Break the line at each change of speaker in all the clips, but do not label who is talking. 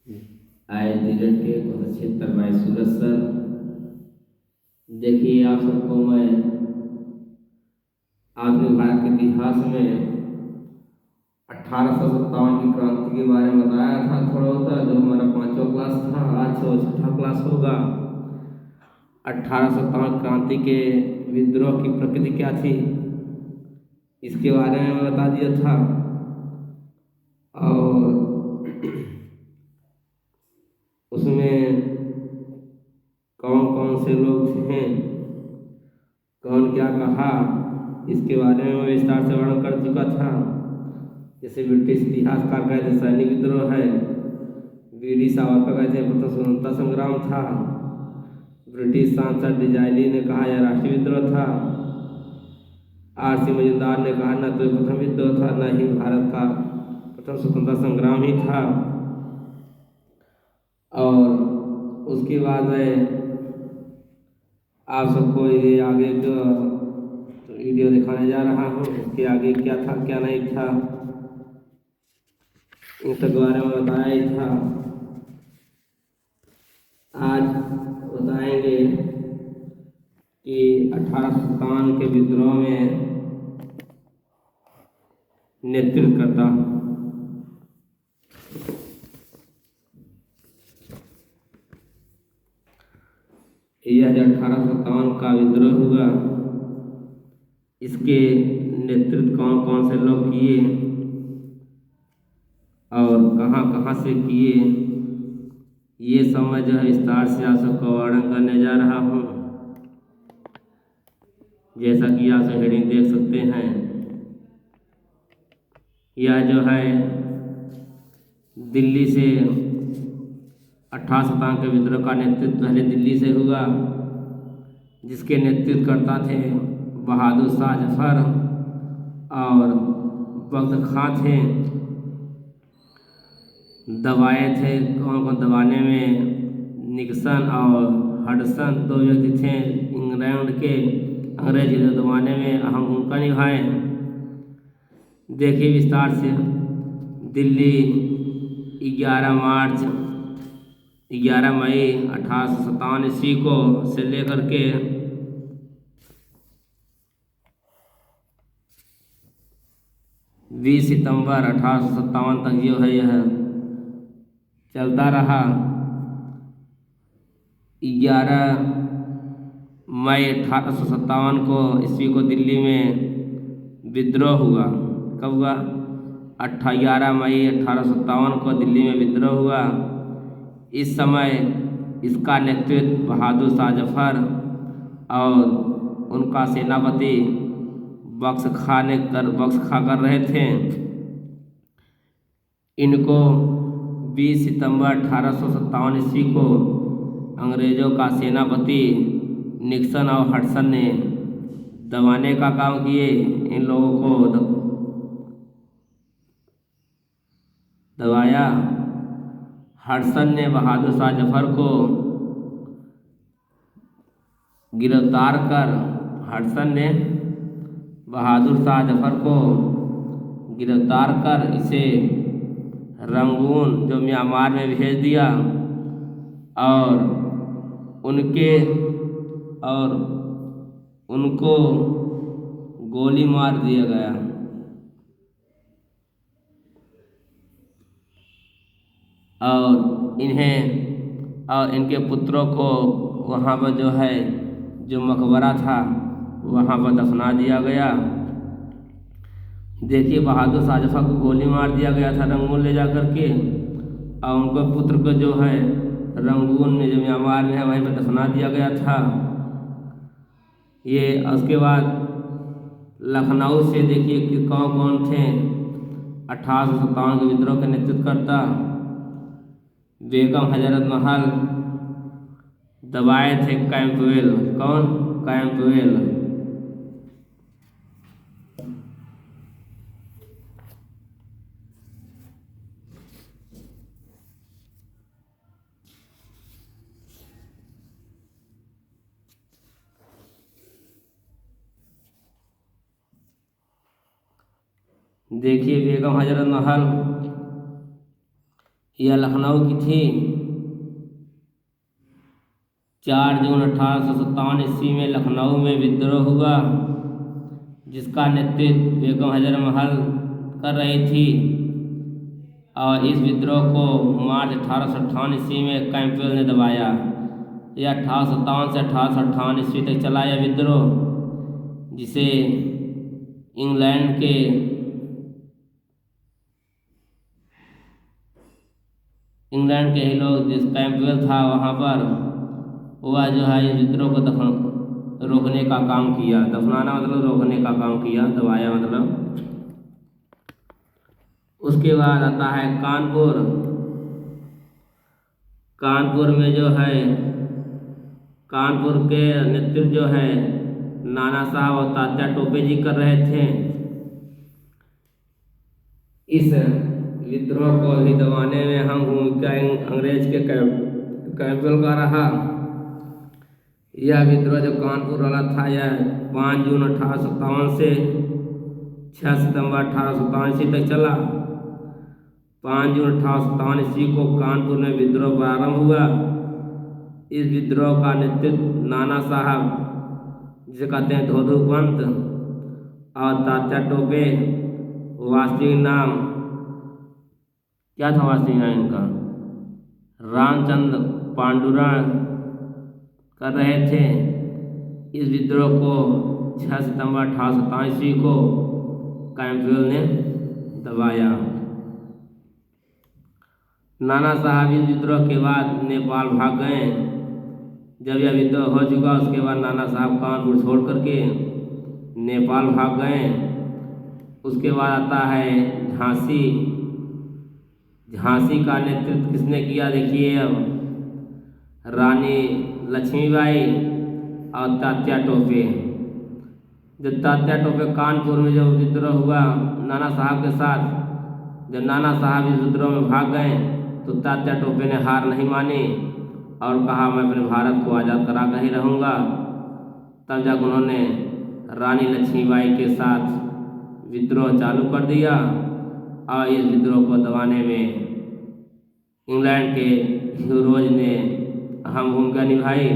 आए दीरज के कुरुक्षेत्र में सूरज सर। देखिए आप सबको मैं आधुनिक भारत के इतिहास में 1857 की क्रांति के बारे में बताया था थोड़ा होता जो हमारा 5वां क्लास था। आज 6ठा क्लास होगा। 1857 क्रांति के विद्रोह की प्रकृति क्या थी इसके बारे में बता दिया था। और उसमें कौन कौन से लोग थे, कौन क्या कहा, इसके बारे में मैं विस्तार से वर्णन कर चुका था। जैसे ब्रिटिश इतिहासकार कहते सैनिक विद्रोह है, वीडी सावरकर कहते हैं प्रथम स्वतंत्रता संग्राम था, ब्रिटिश सांसद डिजाइली ने कहा यह राष्ट्रीय विद्रोह था, आर सी मजुमदार ने कहा न तो ये प्रथम विद्रोह था न ही भारत का प्रथम स्वतंत्रता संग्राम ही था। और उसके बाद मैं आप सबको ये आगे जो वीडियो दिखाने जा रहा हूँ इसके आगे क्या था क्या नहीं था इन सब के बारे में बताया ही था। आज बताएंगे कि 1857 के विद्रोह में नेतृत्व करता यह जो 1857 का विद्रोह हुआ इसके नेतृत्व कौन कौन से लोग किए और कहाँ कहाँ से किए, ये सब मैं जो है विस्तार से आप सबको वर्णन करने जा रहा हूँ। जैसा कि आप सब हेडिंग देख सकते हैं, यह जो है दिल्ली से 1857 के विद्रोह का नेतृत्व पहले दिल्ली से हुआ, जिसके नेतृत्व करता थे बहादुर शाह जफर और बख्त खां थे। दबाए थे कौन कौन दबाने में निक्सन और हडसन दो व्यक्ति थे इंग्लैंड के, अंग्रेज दबाने में अहम भूमिका निभाए। देखिए विस्तार से, दिल्ली 11 मई 1857 ईस्वी को से लेकर के 20 सितंबर 1857 तक जो है यह चलता रहा। 11 मई 1857 को ईस्वी को दिल्ली में विद्रोह हुआ। कब हुआ? 11 मई 1857 को दिल्ली में विद्रोह हुआ। इस समय इसका नेतृत्व बहादुर शाह जफर और उनका सेनापति बख्श खां कर रहे थे। इनको 20 सितंबर 1857 ईस्वी को अंग्रेजों का सेनापति निक्सन और हडसन ने दबाने का काम किए। इन लोगों को दबाया। हडसन ने बहादुर शाह जफर को गिरफ्तार कर इसे रंगून जो म्यांमार में भेज दिया और उनको गोली मार दिया गया। और इनके पुत्रों को वहाँ पर जो है जो मकबरा था वहाँ पर दफना दिया गया। देखिए बहादुर शाह जफर को गोली मार दिया गया था रंगून ले जा कर के, और उनके पुत्र को जो है रंगून में जो म्यांमार में है वहीं पर दफना दिया गया था। ये उसके बाद लखनऊ से देखिए कि कौन कौन थे 1857 के विद्रोह के नेतृत्व करता। बेगम हजरत महल दबाए थे कैंपवेल। कौन? कैंपवेल। देखिए बेगम हजरत महल यह लखनऊ की थी। 4 जून 1857 ईस्वी में लखनऊ में विद्रोह हुआ, जिसका नेतृत्व बेगम हजर महल कर रही थी, और इस विद्रोह को मार्च 1858 ईस्वी में कैंपबेल ने दबाया। यह 1857 से 1858 ईस्वी तक चला यह विद्रोह, जिसे इंग्लैंड के ही लोग, जिस कैंपबेल था वहाँ पर, वह जो है इस विद्रोह को रोकने का काम किया। दफनाना मतलब रोकने का काम किया, दबाया मतलब। उसके बाद आता है कानपुर। कानपुर में जो है, कानपुर के नेतृत्व जो है नाना साहब और तात्या टोपे जी कर रहे थे। इस विद्रोह को भी दबाने में अहम भूमिका अंग्रेज के कैंपबेल का रहा। यह विद्रोह जो कानपुर वाला था, यह 5 जून 1857 से 6 सितंबर 1857 ईस्वी तक चला। 5 जून 1857 ईस्वी को कानपुर में विद्रोह प्रारंभ हुआ। इस विद्रोह का नेतृत्व नाना साहब, जिसे कहते हैं धोधू पंत, और तात्या टोपे, वास्तविक नाम क्या था, वास्तविक नाम इनका रामचंद्र पांडुरंग, कर रहे थे। इस विद्रोह को 6 सितंबर 1857 ईस्वी को कैंपबेल ने दबाया। नाना साहब इस विद्रोह के बाद नेपाल भाग गए। जब यह विद्रोह हो चुका, उसके बाद नाना साहब कानपुर छोड़ करके नेपाल भाग गए। उसके बाद आता है झांसी। झांसी का नेतृत्व किसने किया, देखिए अब रानी लक्ष्मीबाई और तात्या टोपे। जब तात्या टोपे कानपुर में जब विद्रोह हुआ नाना साहब के साथ, जब नाना साहब इस विद्रोह में भाग गए, तो तात्या टोपे ने हार नहीं मानी और कहा मैं अपने भारत को आज़ाद करा कर ही रहूँगा। तब जब उन्होंने रानी लक्ष्मीबाई के साथ विद्रोह चालू कर दिया, और इस विद्रोह को दबाने में इंग्लैंड के हीरोज ने अहम भूमिका निभाई।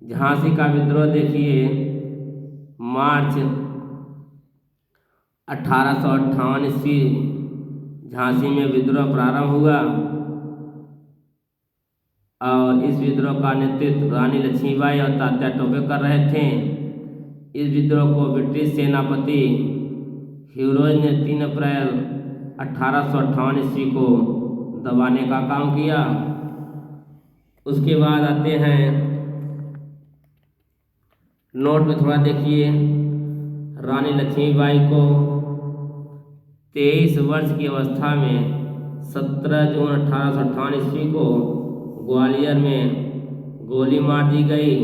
झांसी का विद्रोह देखिए, मार्च 1858 ईस्वी झांसी में विद्रोह प्रारंभ हुआ, और इस विद्रोह का नेतृत्व रानी लक्ष्मीबाई और तात्या टोपे कर रहे थे। इस विद्रोह को ब्रिटिश सेनापति ह्यूरोज ने 3 अप्रैल 1858 ईस्वी को दबाने का काम किया। उसके बाद आते हैं, नोट में थोड़ा देखिए, रानी लक्ष्मीबाई को 23 वर्ष की अवस्था में 17 जून 1858 ईस्वी को ग्वालियर में गोली मार दी गई,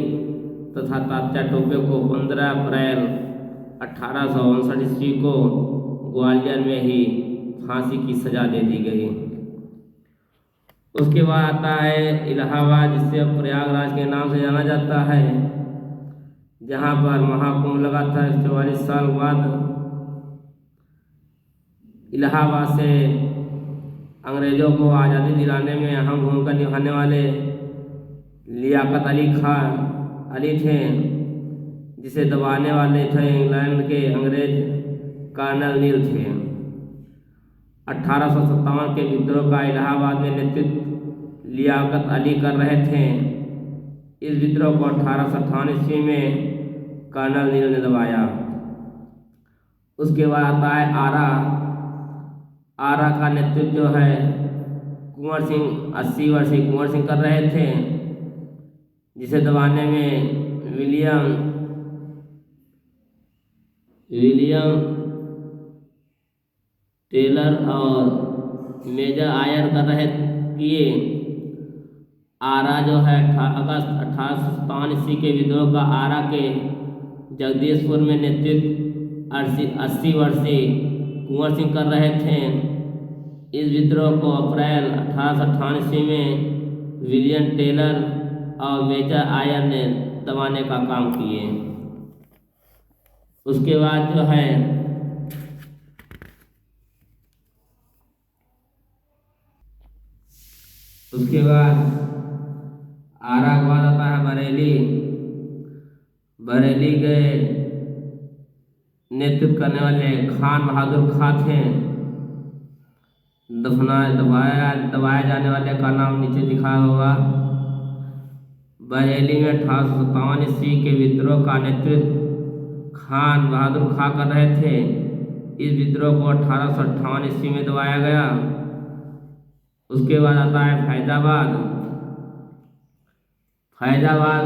तथा तात्या टोपे को 15 अप्रैल 1859 ईस्वी को ग्वालियर में ही फांसी की सजा दे दी गई। उसके बाद आता है इलाहाबाद, जिसे अब प्रयागराज के नाम से जाना जाता है, जहाँ पर महाकुंभ लगा था 44 साल बाद। इलाहाबाद से अंग्रेज़ों को आज़ादी दिलाने में अहम भूमिका निभाने वाले लियाकत अली खान अली थे, जिसे दबाने वाले थे इंग्लैंड के अंग्रेज कर्नल नील थे। 1857 के विद्रोह का इलाहाबाद में नेतृत्व लियाकत अली कर रहे थे। इस विद्रोह को 1858 ईस्वी में कर्नल नील ने दबाया। उसके बाद आता है आरा। आरा का नेतृत्व जो है कुंवर सिंह, 80 वर्षीय कुंवर सिंह कर रहे थे, जिसे दबाने में विलियम टेलर और मेजर आयर कर रहे किए। आरा जो है अगस्त 1857 ईस्वी के विद्रोह का आरा के जगदीशपुर में नेतृत्व 80 वर्षीय कुंवर सिंह कर रहे थे। इस विद्रोह को अप्रैल 1858 ईस्वी में विलियम टेलर और मेजर आयर ने दबाने का काम किए। उसके बाद जो है उसके बाद आरा के बाद आता है बरेली। बरेली के नेतृत्व करने वाले खान बहादुर खां थे। दबाए जाने वाले का नाम नीचे दिखा होगा। बरेली में 1857 के विद्रोह का नेतृत्व खान बहादुर खां कर रहे थे। इस विद्रोह को 1858 में दबाया गया। उसके बाद आता है फैजाबाद। फैजाबाद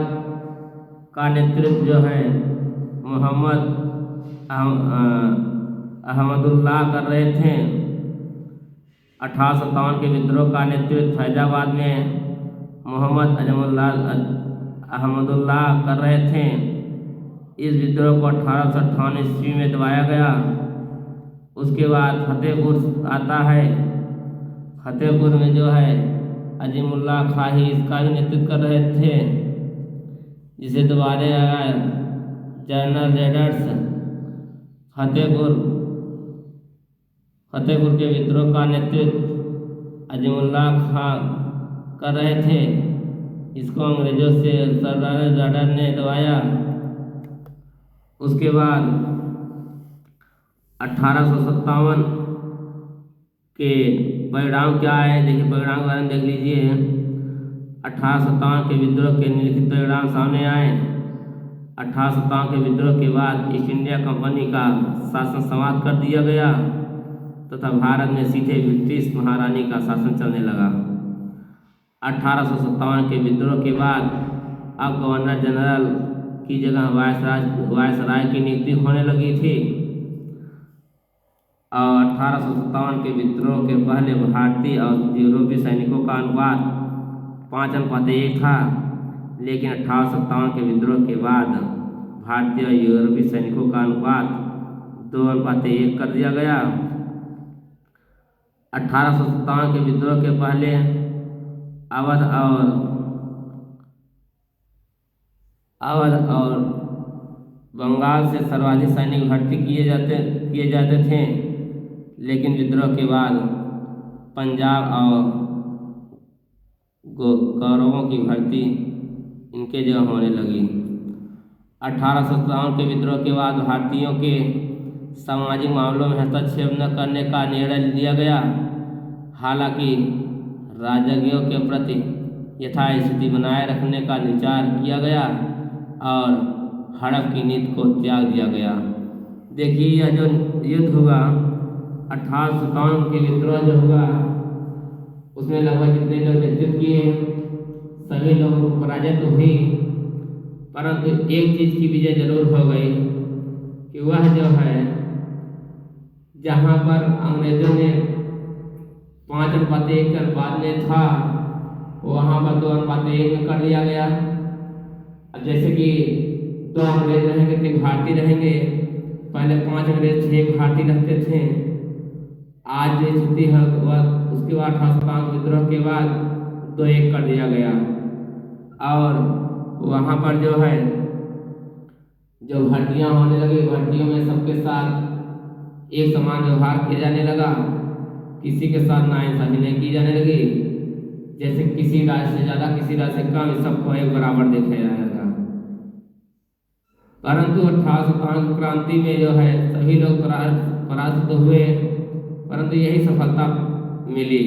का नेतृत्व जो है मोहम्मद अहमदुल्लाह कर रहे थे। 1857 के विद्रोह का नेतृत्व फैजाबाद में मोहम्मद अहमदुल्लाह कर रहे थे। इस विद्रोह को 1858 में दबाया गया। उसके बाद फतेहपुर आता है। फतेहपुर में जो है अजीमुल्लाह खां ही इसका भी नेतृत्व कर रहे थे, जिसे दबाया गया जनरल रेडर्स। फतेहपुर के विद्रोह का नेतृत्व अजीमुल्लाह खां कर रहे थे। इसको अंग्रेजों से सरदार रेडर ने दबाया। उसके बाद 1857 के परिणाम क्या है, देखिए परिणाम के बारे में देख लीजिए। 1857 के विद्रोह के निम्नलिखित परिणाम सामने आए। 1857 के विद्रोह के बाद ईस्ट इंडिया कंपनी का शासन समाप्त कर दिया गया तथा भारत में सीधे ब्रिटिश महारानी का शासन चलने लगा। 1857 के विद्रोह के बाद अब गवर्नर जनरल की जगह वायसराय की नियुक्ति होने लगी थी। और 1857 के विद्रोह के पहले भारतीय और यूरोपीय सैनिकों का अनुपात 5:1 था, लेकिन 1857 के विद्रोह के बाद भारतीय और यूरोपीय सैनिकों का अनुपात 2:1 कर दिया गया। 1857 के विद्रोह के पहले अवध और बंगाल से सर्वाधिक सैनिक भर्ती किए जाते थे, लेकिन विद्रोह के बाद पंजाब और कौरवों की भर्ती इनके जगह होने लगी। 1857 के विद्रोह के बाद भारतीयों के सामाजिक मामलों में हस्तक्षेप न करने का निर्णय लिया गया। हालांकि राजगियों के प्रति यथास्थिति बनाए रखने का विचार किया गया और हड़प की नीति को त्याग दिया गया। देखिए यह जो युद्ध हुआ 1857 के विद्रोह जो हुआ उसमें लगभग जितने लोग नेतृत्व किए सभी लोगों को पराजय तो हुई, परंतु एक चीज़ की विजय जरूर हो गई कि वह जो है जहाँ पर अंग्रेजों ने 5:1 का अनुपात में था वहाँ पर 2:1 में कर दिया गया। अब जैसे कि 2 अंग्रेज रहेंगे तो भारतीय रहेंगे, पहले 5 अंग्रेज 6 भारतीय रहते थे। आज जो स्थिति है वह उसके बाद 1857 विद्रोह के बाद 2:1 कर दिया गया। और वहाँ पर जो है जो भर्तियाँ होने लगी, भर्तियों में सबके साथ एक समान व्यवहार किया जाने लगा, किसी के साथ नाइंसाफी नहीं की जाने लगी। जैसे किसी राज्य से ज़्यादा किसी राज्य से कम सबको एक बराबर देखा जाएगा। परंतु 1857 क्रांति में जो है सभी लोग परास्त हुए, परंतु यही सफलता मिली।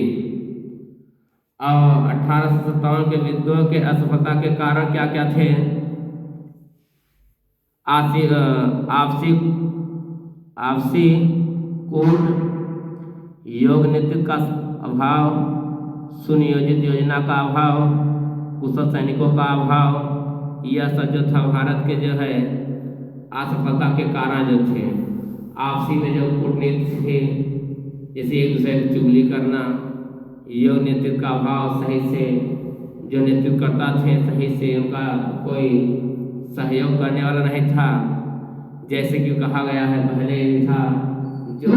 और 1857 के विद्रोह के असफलता के कारण क्या क्या थे? आपसी कूट, योग नीति का अभाव, सुनियोजित योजना का अभाव, कुशल सैनिकों का अभाव, यह सब जो था भारत के जो है असफलता के कारण जो थे। आपसी में जो कूटनीति थी, जैसे एक दूसरे की चुगली करना, योग नेतृत्व का अभाव, सही से जो नेतृत्व करता थे सही से उनका कोई सहयोग करने वाला नहीं था। जैसे कि कहा गया है पहले था जो